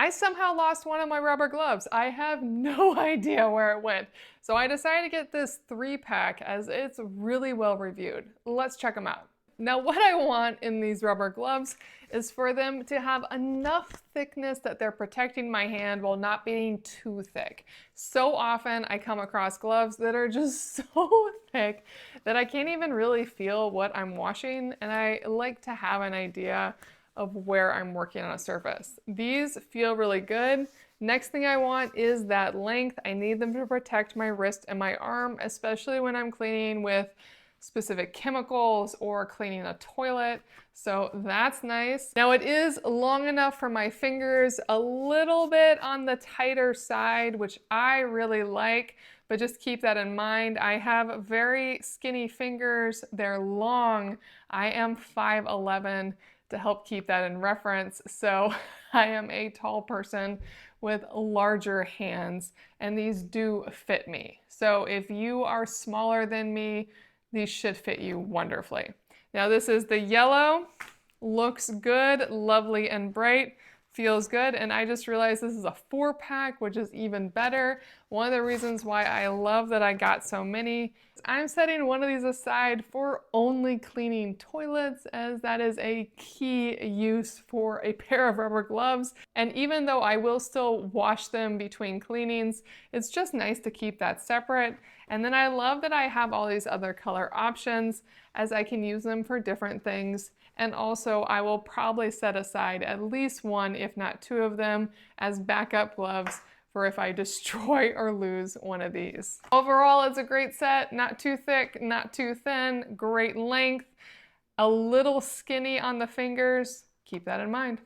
I somehow lost one of my rubber gloves. I have no idea where it went. So I decided to get this 3-pack as it's really well reviewed. Let's check them out. Now what I want in these rubber gloves is for them to have enough thickness that they're protecting my hand while not being too thick. So often I come across gloves that are just so thick that I can't even really feel what I'm washing, and I like to have an idea of where I'm working on a surface. These feel really good. Next thing I want is that length. I need them to protect my wrist and my arm, especially when I'm cleaning with specific chemicals or cleaning a toilet. So that's nice. Now it is long enough for my fingers, a little bit on the tighter side, which I really like, but just keep that in mind. I have very skinny fingers. They're long. I am 5'11", to help keep that in reference. So I am a tall person with larger hands, and these do fit me. So if you are smaller than me, these should fit you wonderfully. Now this is the yellow, looks good, lovely and bright, feels good, and I just realized this is a 4-pack, which is even better. One of the reasons why I love that I got so many, I'm setting one of these aside for only cleaning toilets, as that is a key use for a pair of rubber gloves. And even though I will still wash them between cleanings, it's just nice to keep that separate. And then I love that I have all these other color options, as I can use them for different things. And also I will probably set aside at least one, if not 2 of them, as backup gloves for if I destroy or lose one of these. Overall, it's a great set, not too thick, not too thin, great length, a little skinny on the fingers. Keep that in mind.